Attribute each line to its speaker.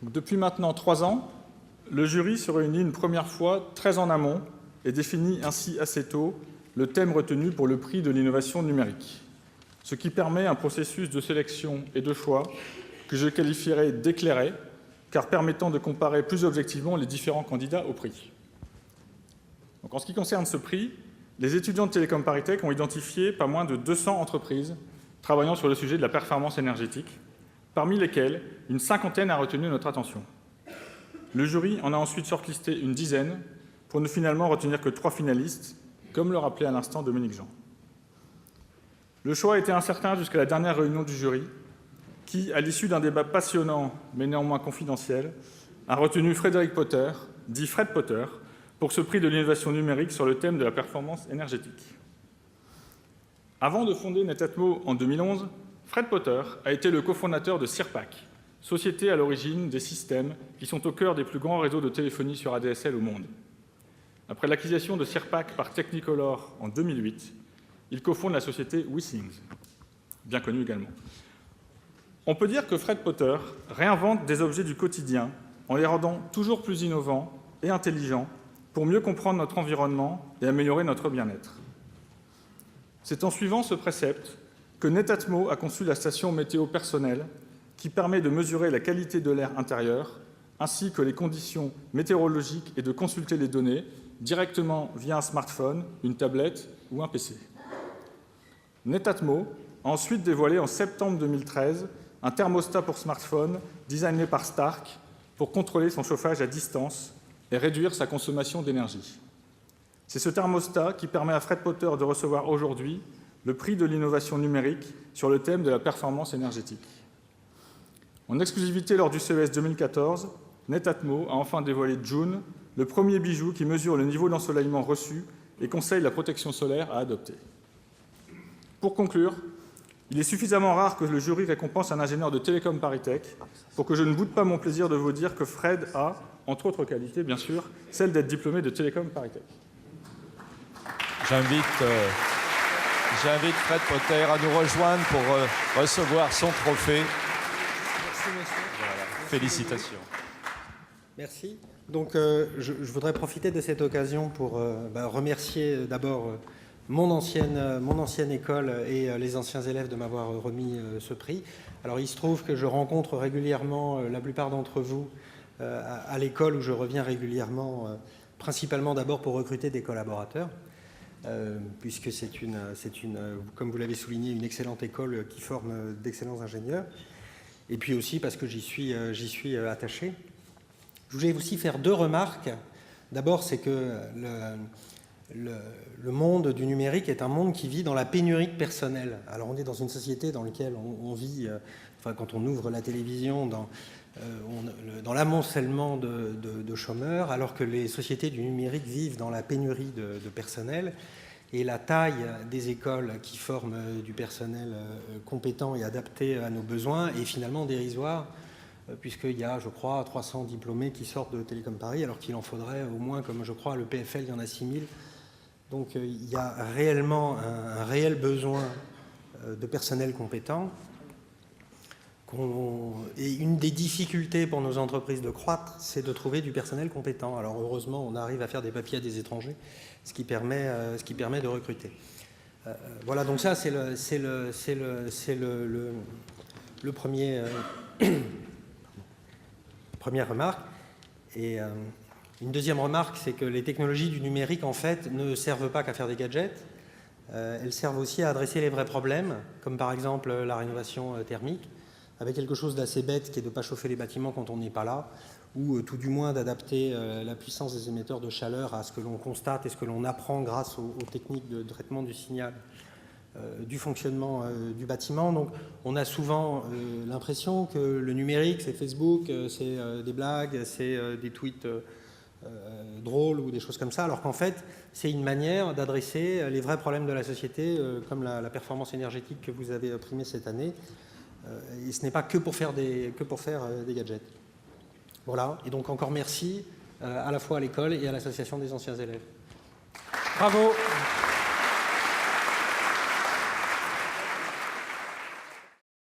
Speaker 1: Depuis maintenant 3 ans, le jury se réunit une première fois très en amont et définit ainsi assez tôt le thème retenu pour le prix de l'innovation numérique, ce qui permet un processus de sélection et de choix que je qualifierais d'éclairé, car permettant de comparer plus objectivement les différents candidats au prix. Donc, en ce qui concerne ce prix, les étudiants de Télécom ParisTech ont identifié pas moins de 200 entreprises travaillant sur le sujet de la performance énergétique, parmi lesquelles une cinquantaine a retenu notre attention. Le jury en a ensuite shortlisté une dizaine pour ne finalement retenir que 3 finalistes, comme le rappelait à l'instant Dominique Jean. Le choix a été incertain jusqu'à la dernière réunion du jury, qui, à l'issue d'un débat passionnant mais néanmoins confidentiel, a retenu Frédéric Potter, dit Fred Potter, pour ce prix de l'innovation numérique sur le thème de la performance énergétique. Avant de fonder Netatmo en 2011, Fred Potter a été le cofondateur de Sirpac, société à l'origine des systèmes qui sont au cœur des plus grands réseaux de téléphonie sur ADSL au monde. Après l'acquisition de Sirpac par Technicolor en 2008, il cofonde la société WeThings, bien connue également. On peut dire que Fred Potter réinvente des objets du quotidien en les rendant toujours plus innovants et intelligents pour mieux comprendre notre environnement et améliorer notre bien-être. C'est en suivant ce précepte que Netatmo a conçu la station météo personnelle qui permet de mesurer la qualité de l'air intérieur ainsi que les conditions météorologiques et de consulter les données directement via un smartphone, une tablette ou un PC. Netatmo a ensuite dévoilé en septembre 2013 un thermostat pour smartphone designé par Stark pour contrôler son chauffage à distance et réduire sa consommation d'énergie. C'est ce thermostat qui permet à Fred Potter de recevoir aujourd'hui le prix de l'innovation numérique sur le thème de la performance énergétique. En exclusivité lors du CES 2014, Netatmo a enfin dévoilé June, le premier bijou qui mesure le niveau d'ensoleillement reçu et conseille la protection solaire à adopter. Pour conclure, il est suffisamment rare que le jury récompense un ingénieur de Télécom ParisTech pour que je ne boude pas mon plaisir de vous dire que Fred a, entre autres qualités bien sûr, celle d'être diplômé de Télécom ParisTech.
Speaker 2: J'invite Fred Potter à nous rejoindre pour recevoir son trophée.
Speaker 3: Merci, monsieur.
Speaker 2: Voilà. Félicitations.
Speaker 3: Merci. Donc, je voudrais profiter de cette occasion pour remercier d'abord mon ancienne école et les anciens élèves de m'avoir remis ce prix. Alors, il se trouve que je rencontre régulièrement la plupart d'entre vous à l'école où je reviens régulièrement, principalement d'abord pour recruter des collaborateurs. Puisque c'est comme vous l'avez souligné, une excellente école qui forme d'excellents ingénieurs, et puis aussi parce que j'y suis attaché. Je voulais aussi faire 2 remarques. D'abord, c'est que le monde du numérique est un monde qui vit dans la pénurie de personnel. Alors, on est dans une société dans laquelle on vit, quand on ouvre la télévision, dans l'amoncellement de chômeurs, alors que les sociétés du numérique vivent dans la pénurie de personnel. Et la taille des écoles qui forment du personnel compétent et adapté à nos besoins est finalement dérisoire, puisqu'il y a, je crois, 300 diplômés qui sortent de Télécom Paris, alors qu'il en faudrait au moins, comme je crois, à l'EPFL, il y en a 6000. Donc il y a réellement un réel besoin de personnel compétent. Et une des difficultés pour nos entreprises de croître, c'est de trouver du personnel compétent. Alors heureusement, on arrive à faire des papiers à des étrangers, ce qui permet de recruter. Voilà, donc ça, c'est le premier, première remarque. Et une deuxième remarque, c'est que les technologies du numérique, en fait, ne servent pas qu'à faire des gadgets. Elles servent aussi à adresser les vrais problèmes, comme par exemple la rénovation thermique, avec quelque chose d'assez bête qui est de ne pas chauffer les bâtiments quand on n'est pas là, ou tout du moins d'adapter la puissance des émetteurs de chaleur à ce que l'on constate et ce que l'on apprend grâce aux techniques de traitement du signal du fonctionnement du bâtiment. Donc on a souvent l'impression que le numérique, c'est Facebook, c'est des blagues, c'est des tweets drôles ou des choses comme ça, alors qu'en fait, c'est une manière d'adresser les vrais problèmes de la société, comme la performance énergétique que vous avez primée cette année. Et ce n'est pas que pour faire des gadgets. Voilà, et donc encore merci à la fois à l'école et à l'association des anciens élèves. Bravo.